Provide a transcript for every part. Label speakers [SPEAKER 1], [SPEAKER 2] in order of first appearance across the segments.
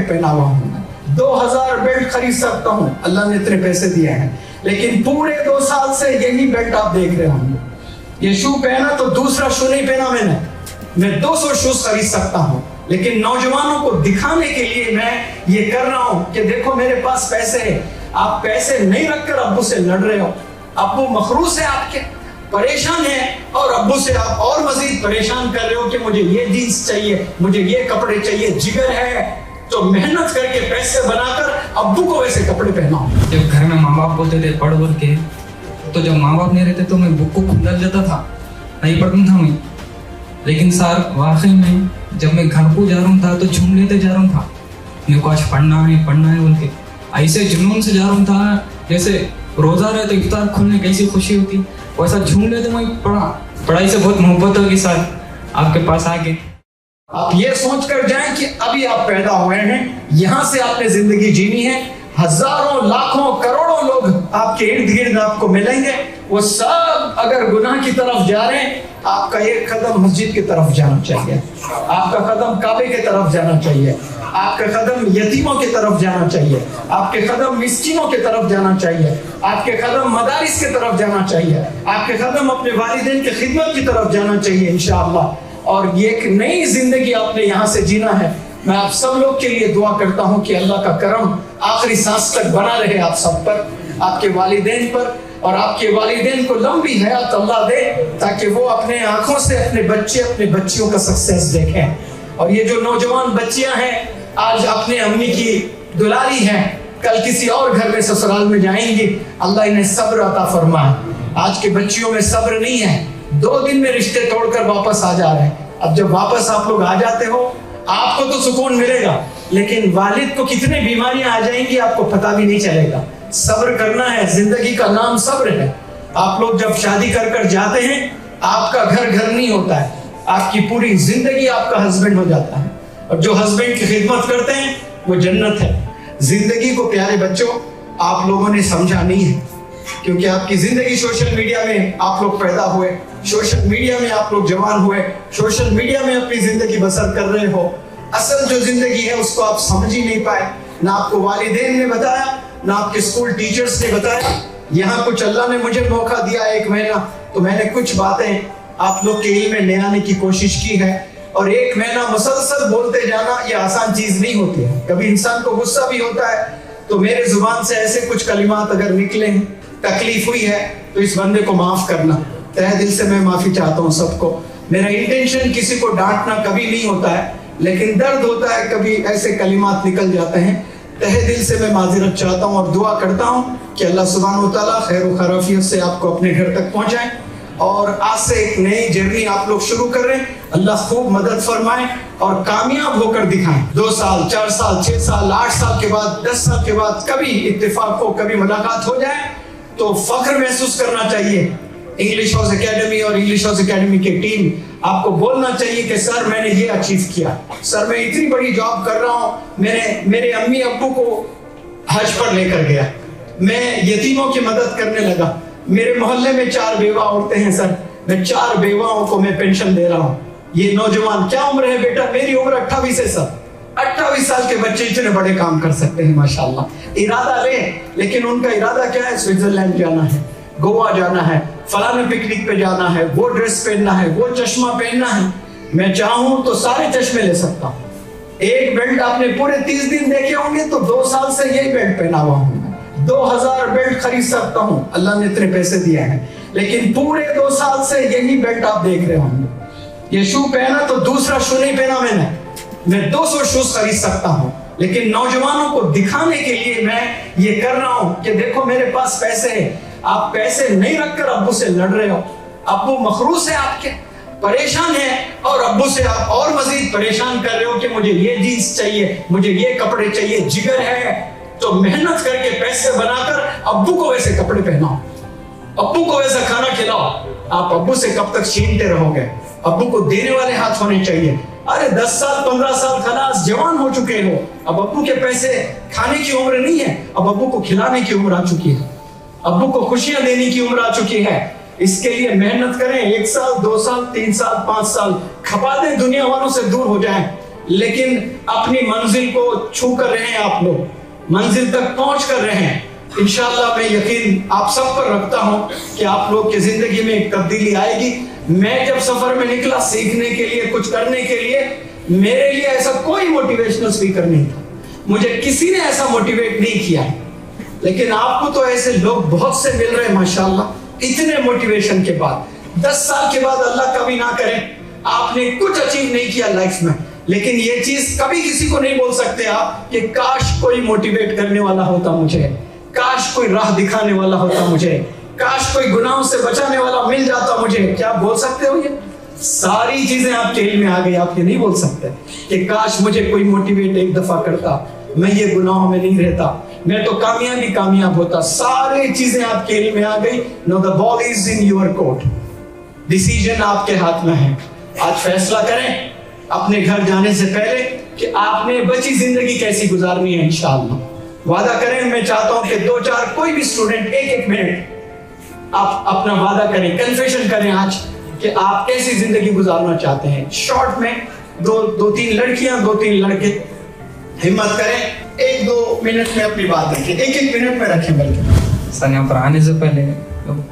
[SPEAKER 1] Belt पहना हुआ हूँ, 2000 बेल्ट खरीद सकता हूँ, अल्लाह ने इतने पैसे दिए हैं, लेकिन पूरे 2 साल से यही बेल्ट आप देख रहे होंगे। ये शू पहना तो दूसरा शू नहीं पहना मैं 200 शूज खरीद सकता हूँ, लेकिन नौजवानों को दिखाने के लिए मैं ये कर रहा हूँ कि देखो मेरे पास पैसे है। आप पैसे नहीं रखकर अब्बू से लड़ रहे हो, अब्बू मखरूस है आपके, परेशान है, और अब्बू से आप और मजीद परेशान कर रहे हो कि मुझे ये जीन्स चाहिए, मुझे ये कपड़े चाहिए। जिगर है तो मेहनत करके पैसे बनाकर अब्बू को वैसे कपड़े पहनाओ।
[SPEAKER 2] जब घर में माँ बाप बोलते थे पढ़ बोल के, तो जब माँ बाप नहीं रहते तो मैं बुक को खुंदल जाता था, नहीं पढ़ता था मैं। लेकिन सर वाकई में जब मैं घर को जा रहा था तो झूम लेते जा रहा था, मेरे को आज पढ़ना है बोल के, ऐसे जुनून से जा रहा था जैसे रोजा रहे तो इफ्तार खुलने कैसी खुशी होती, वैसा झूम लेते मैं पढ़ाई से बहुत मोहब्बत होगी सर आपके पास आके।
[SPEAKER 1] आप ये सोच कर जाएं कि अभी आप पैदा हुए हैं, यहाँ से आपने जिंदगी जीनी है, हजारों लाखों करोड़ों लोग आपके इर्द गिर्द आपको मिलेंगे, वो सब अगर गुनाह की तरफ जा रहे हैं, आपका एक कदम मस्जिद की तरफ जाना चाहिए, आपका कदम काबे की तरफ जाना चाहिए, आपका कदम यतीमों की तरफ जाना चाहिए, आपके कदम मिस्कीनों की तरफ जाना चाहिए, आपके कदम मदारिस की तरफ जाना चाहिए, आपके कदम अपने वालिदैन की खिदमत की तरफ जाना चाहिए इंशाअल्लाह। और ये एक नई जिंदगी आपने यहाँ से जीना है। मैं आप सब लोग के लिए दुआ करता हूँ कि अल्लाह का करम आखिरी सांस तक बना रहे आप सब पर, आपके वालिदैन पर, और आपके वालिदैन को लंबी हयात अल्लाह दे ताकि वो अपने आंखों से अपने बच्चे अपने बच्चियों का सक्सेस देखें। और ये जो नौजवान बच्चियां हैं आज अपने अम्मी की दुलारी हैं, कल किसी और घर में ससुराल में जाएंगी, अल्लाह इन्हें सब्र अता फरमाए। आज के बच्चियों में सब्र नहीं है, 2 दिन में रिश्ते तोड़कर वापस आ जा रहे हैं। अब जब वापस आप लोग आ जाते हो आपको तो सुकून मिलेगा, लेकिन वालिद को कितने बीमारियां आ जाएंगी आपको पता भी नहीं चलेगा। सब्र करना है, जिंदगी का नाम सब्र है। आप लोग जब शादी कर जाते हैं आपका घर नहीं होता है, आपकी पूरी जिंदगी आपका हस्बैंड हो जाता है, और जो हस्बैंड की खिदमत करते हैं वो जन्नत है। जिंदगी को प्यारे बच्चों आप लोगों ने समझा नहीं है, क्योंकि आपकी जिंदगी सोशल मीडिया में आप लोग पैदा हुए, सोशल मीडिया में आप लोग जवान हुए, सोशल मीडिया में अपनी जिंदगी बसर कर रहे हो। असल जो जिंदगी है उसको आप समझ ही नहीं पाए, ना आपको वालिदैन ने बताया, ना आपके स्कूल टीचर्स ने बताया। यहाँ कुछ अल्लाह ने मुझे मौका दिया 1 महीना, तो मैंने कुछ बातें आप लोग के इल्म में ले आने की कोशिश की है। और 1 महीना मुसलसल बोलते जाना ये आसान चीज नहीं होती है। कभी इंसान को गुस्सा भी होता है, तो मेरे जुबान से ऐसे कुछ कलिमात अगर निकले हैं, तकलीफ हुई है, तो इस बंदे को माफ करना। तहे दिल से मैं माफी चाहता हूँ सबको। मेरा इंटेंशन किसी को डांटना कभी नहीं होता है, लेकिन दर्द होता है, कभी ऐसे कलिमात निकल जाते हैं। तहे दिल से मैं माजिरत चाहता हूँ और दुआ करता हूँ कि अल्लाह सुब्हानहू व तआला खैर व खराफियत से आपको अपने घर तक पहुँचाए। और आज से एक नई जर्नी आप लोग शुरू कर रहे हैं, अल्लाह खूब मदद फरमाए और कामयाब होकर दिखाएं। 2 साल 4 साल 6 साल 8 साल के बाद 10 साल के बाद कभी इत्तेफाक हो, कभी मुलाकात हो जाए तो फख्र महसूस करना चाहिए। इंग्लिश हाउस एकेडमी और इंग्लिश हाउस एकेडमी की टीम आपको बोलना चाहिए कि सर मैंने ये अचीव किया, सर मैं इतनी बड़ी जॉब कर रहा हूँ, मेरे अम्मी अब्बू को हज पर लेकर गया, मैं यतीमों की मदद करने लगा, मेरे मोहल्ले में 4 बेवा औरतें हैं सर, मैं 4 बेवाओं को मैं पेंशन दे रहा हूँ। ये नौजवान क्या उम्र है बेटा? मेरी उम्र 28 है सर। 28 साल के बच्चे इतने बड़े काम कर सकते हैं माशाल्लाह। इरादा ले, लेकिन उनका इरादा क्या है? स्विट्जरलैंड जाना है, गोवा जाना है, फलाने पिकनिक पे जाना है, वो ड्रेस पहनना है, वो चश्मा पहनना है। मैं चाहूं तो सारे चश्मे ले सकता हूँ। एक बेल्ट आपने पूरे 30 दिन देखे होंगे, तो 2 साल से यही बेल्ट पहना हुआ हूँ। 2000 बेल्ट खरीद सकता हूँ, अल्लाह ने इतने पैसे दिए हैं, लेकिन पूरे 2 साल से यही बेल्ट आप देख रहे होंगे। ये शू पहना तो दूसरा शू नहीं पहना मैं 200 शूज खरीद सकता हूँ, लेकिन नौजवानों को दिखाने के लिए मैं ये कर रहा हूँ कि देखो मेरे पास पैसे है। आप पैसे नहीं रखकर अब्बू से लड़ रहे हो, अब्बू मखरूस है आपके, परेशान है, और अब्बू से आप और मजीद परेशान कर रहे हो कि मुझे ये जीन्स चाहिए, मुझे ये कपड़े चाहिए। जिगर है तो मेहनत करके पैसे बनाकर अब्बू को वैसे कपड़े पहनाओ, अब्बू को वैसा खाना खिलाओ। आप अब्बू से कब तक छीनते रहोगे? अब्बू को देने वाले हाथ होने चाहिए। अरे 10 साल 15 साल खलास जवान हो चुके हो, अब अब्बू के पैसे खाने की उम्र नहीं है, अब अब्बू को खिलाने की उम्र आ चुकी है, अब्बू को खुशियां देने की उम्र आ चुकी है। इसके लिए मेहनत करें। 1 साल 2 साल 3 साल 5 साल खपा दें, दुनिया वालों से दूर हो जाएं, लेकिन अपनी मंजिल को छू कर रहे हैं, आप लोग मंजिल तक पहुंच कर रहे हैं। इंशाअल्लाह मैं यकीन आप सब पर रखता हूं कि आप लोग की जिंदगी में एक तब्दीली आएगी। मैं जब सफर में निकला सीखने के लिए, कुछ करने के लिए, मेरे लिए ऐसा कोई मोटिवेशनल स्पीकर नहीं था, मुझे किसी ने ऐसा मोटिवेट नहीं किया है। लेकिन आपको तो ऐसे लोग बहुत से मिल रहे हैं माशाल्लाह। इतने मोटिवेशन के बाद 10 साल के बाद, अल्लाह कभी ना करे, आपने कुछ अचीव नहीं किया लाइफ में, लेकिन ये चीज कभी किसी को नहीं बोल सकते आप कि काश कोई मोटिवेट करने वाला होता मुझे, काश कोई राह दिखाने वाला होता मुझे, काश कोई गुनाहों से बचाने वाला मिल जाता मुझे। क्या बोल सकते हो? ये सारी चीजें आपके इल्म में आ गई, आप ये नहीं बोल सकते कि काश मुझे कोई मोटिवेट एक दफा करता, मैं ये गुनाहों में नहीं रहता, मैं तो कामयाब होता। सारी चीजें आपके इल्म में आ गई। Know the ball is in your court, decision आपके हाथ में है। आज फैसला करें अपने घर जाने से पहले कि आपने बची जिंदगी कैसी गुजारनी है। इंशाअल्लाह वादा करें। मैं चाहता हूं कि 2-4 कोई भी स्टूडेंट 1-1 मिनट आप अपना वादा करें, कन्फेशन करें आज कि आप कैसी जिंदगी गुजारना चाहते हैं। शॉर्ट में 2-3 लड़कियां, 2-3 लड़के, हिम्मत करें 1-2 मिनट में अपनी बात रखें, 1-1 मिनट में रखें। बल्कि
[SPEAKER 2] सर यहाँ पर आने से पहले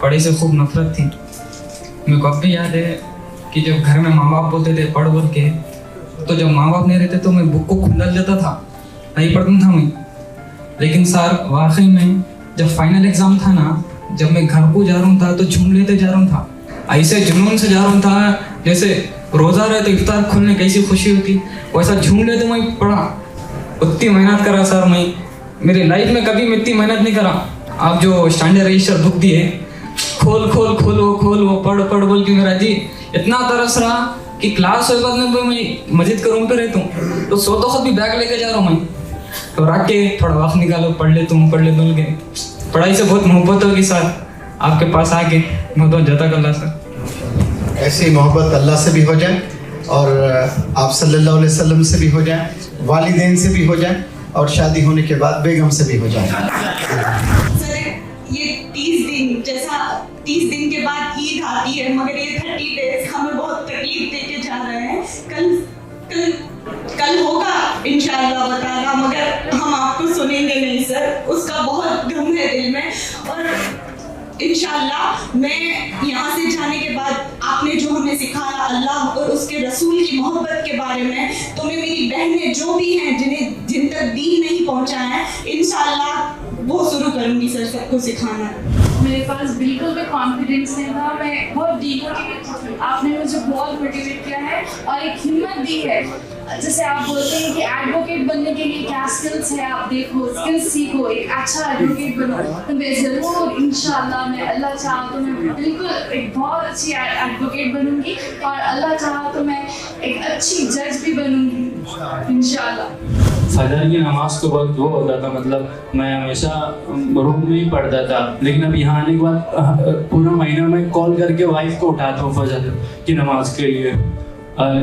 [SPEAKER 2] पढ़ाई से खूब नफरत थी। मेरे को अब भी याद है कि जब घर में माँ बाप बोलते थे पढ़ बोल के, तो जब माँ बाप नहीं रहते तो मैं बुक को खुंदल जाता था, नहीं पढ़ता था मैं। लेकिन सर वाकई में जब फाइनल एग्जाम था ना, जब मैं घर को जा रहा था तो झूम लेते जा रहा था, ऐसे जुनून से जा रहा था जैसे रोजा रहे तो इफ्तार खुलने कैसी खुशी होती, वैसा झूम लेते मैं पढ़ा। उतनी मेहनत करा सर, मैं मेरी लाइफ में कभी मैं इतनी मेहनत नहीं करा। आप जो स्टैंडर्ड रजिस्टर बुक दिए, खोल वो पढ़ बोल के मेरा जी इतना तरस रहा कि क्लास के बाद में मैं मस्जिद के रूम पे रहता हूँ तो सोता खुद भी बैग लेके जा रहा हूँ मैं, तो रख के थोड़ा वक्त निकालो पढ़ लेता हूँ के। पढ़ाई से बहुत मोहब्बत होगी सर, आपके पास आके मैं तो जज़ाकल्लाह सर।
[SPEAKER 1] ऐसी मोहब्बत अल्लाह से भी हो जाए और आप सल्लल्लाहु अलैहि वसल्लम से भी हो जाए, वालिदैन से भी हो जाए और शादी होने के बाद बेगम से भी हो जाए।
[SPEAKER 3] सर ये 30 दिन, जैसा 30 दिन के बाद ईद आती है, मगर ये 30 डेज हमें बहुत तकलीफ देके जा रहे हैं। कल होगा इंशाअल्लाह ताला, मगर हम आपको सुनेंगे नहीं सर, उसका बहुत गम है दिल में। और इंशाअल्लाह मैं यहाँ से जाने के बाद आपने जो हमें सिखाया अल्लाह और उसके रसूल की मोहब्बत के बारे में, तो मैं मेरी बहनें जो भी हैं जिन तक दीन नहीं पहुँचा है, इंशाअल्लाह वो शुरू करूँगी सर सबको सिखाना।
[SPEAKER 4] मेरे पास बिल्कुल भी कॉन्फिडेंस नहीं था, मैं बहुत डीमोटिवेट, आपने मुझे बहुत मोटिवेट किया है और एक हिम्मत दी है। जैसे आप बोलते हैं कि एडवोकेट बनने के लिए क्या स्किल्स है, आप देखो स्किल्स सीखो, एक अच्छा एडवोकेट बनो। तो मैं ज़रूर इंशाअल्लाह, मैं अल्लाह चाहा तो मैं बिल्कुल एक बहुत अच्छी एडवोकेट बनूंगी और अल्लाह चाहा तो मैं एक अच्छी जज भी बनूंगी इंशाअल्लाह।
[SPEAKER 5] फजर की नमाज के वक्त वो होता था, मतलब मैं हमेशा रूम में ही पढ़ता था, लेकिन अब यहाँ आने के बाद पूरा महीना मैं कॉल करके वाइफ को उठाता हूँ फजर की नमाज के लिए।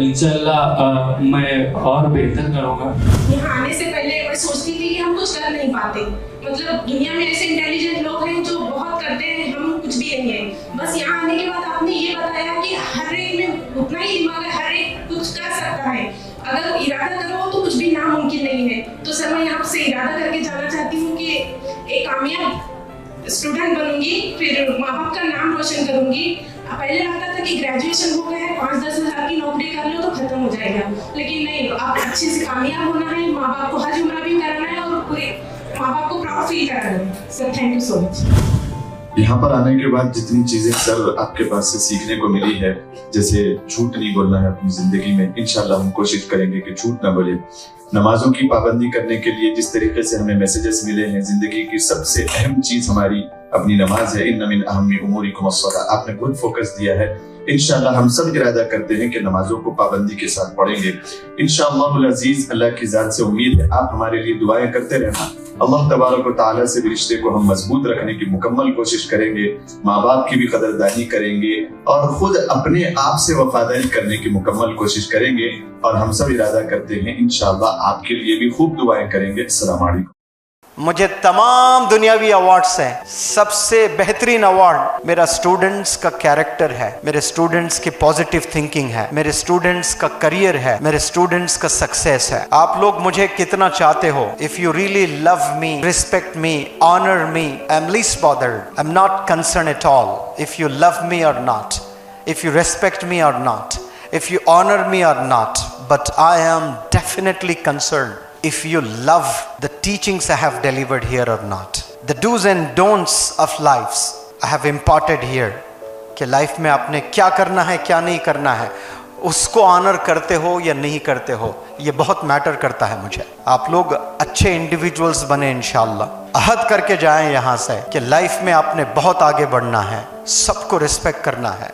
[SPEAKER 5] इंशाअल्लाह मैं और बेहतर करूँगा।
[SPEAKER 3] यहाँ आने से पहले मैं सोचती थी कि हम कुछ कर नहीं पाते, मतलब दुनिया में ऐसे इंटेलिजेंट लोग हैं जो बहुत करते हैं, हम कुछ भी नहीं है। बस यहाँ आने के बाद आपने ये बताया कि हर एक में उतना ही दिमाग है, हर एक कुछ कर सकता है, अगर इरादा करो तो कुछ भी नामुमकिन नहीं है। तो सर मैं यहाँ से इरादा करके जाना चाहती हूँ कि एक कामयाब स्टूडेंट बनूंगी, फिर माँ बाप का नाम रोशन करूंगी। पहले लगता था कि ग्रेजुएशन हो गया है, 5-10 हज़ार की नौकरी कर लो तो खत्म हो जाएगा, लेकिन नहीं, आप अच्छे से कामयाब होना है, माँ बाप को हज उम्रा भी कराना है और पूरे माँ बाप को प्राउड फील कराना है। Sir thank you so much.
[SPEAKER 6] यहाँ पर आने के बाद जितनी चीजें सर आपके पास से सीखने को मिली है, जैसे झूठ नहीं बोलना है अपनी जिंदगी में, इंशाल्लाह हम कोशिश करेंगे कि झूठ ना बोले। नमाजों की पाबंदी करने के लिए जिस तरीके से हमें मैसेजेस मिले हैं, जिंदगी की सबसे अहम चीज हमारी अपनी नमाज है। इन्ना मिन अहम्मी उमूरिकुम अस्सलाह, आपने बहुत फोकस दिया है। इंशाल्लाह हम सब इरादा करते हैं कि नमाजों को पाबंदी के साथ पढ़ेंगे इंशाअल्लाह अजीज। अल्लाह की जात से उम्मीद है आप हमारे लिए दुआएं करते रहना। अल्लाह तबारक व तआला से भी रिश्ते को हम मजबूत रखने की मुकम्मल कोशिश करेंगे, माँ बाप की भी कदरदानी करेंगे और खुद अपने आप से वफादारी करने की मुकम्मल कोशिश करेंगे। और हम सब इरादा करते हैं इंशाअल्लाह आपके लिए भी खूब दुआएं करेंगे। अस्सलाम वालेकुम।
[SPEAKER 7] मुझे तमाम दुनियावी अवार्ड्स हैं, सबसे बेहतरीन अवार्ड मेरा स्टूडेंट्स का कैरेक्टर है, मेरे स्टूडेंट्स की पॉजिटिव थिंकिंग है, मेरे स्टूडेंट्स का करियर है, मेरे स्टूडेंट्स का सक्सेस है। आप लोग मुझे कितना चाहते हो, if you really love me, respect me, honour me, I am least bothered, I am not concern at all if you love me or not, if you respect me or not, if you honor me or not, but I am definitely concerned if you love the teachings I have delivered here or not. The do's and don'ts of lives I have imparted here, कि life में आपने क्या करना है क्या नहीं करना है, उसको ऑनर करते हो या नहीं करते हो, ये बहुत मैटर करता है मुझे। आप लोग अच्छे इंडिविजुअल्स बने इंशाल्लाह। अहद करके जाएं यहाँ से कि लाइफ में आपने बहुत आगे बढ़ना है, सबको रिस्पेक्ट करना है,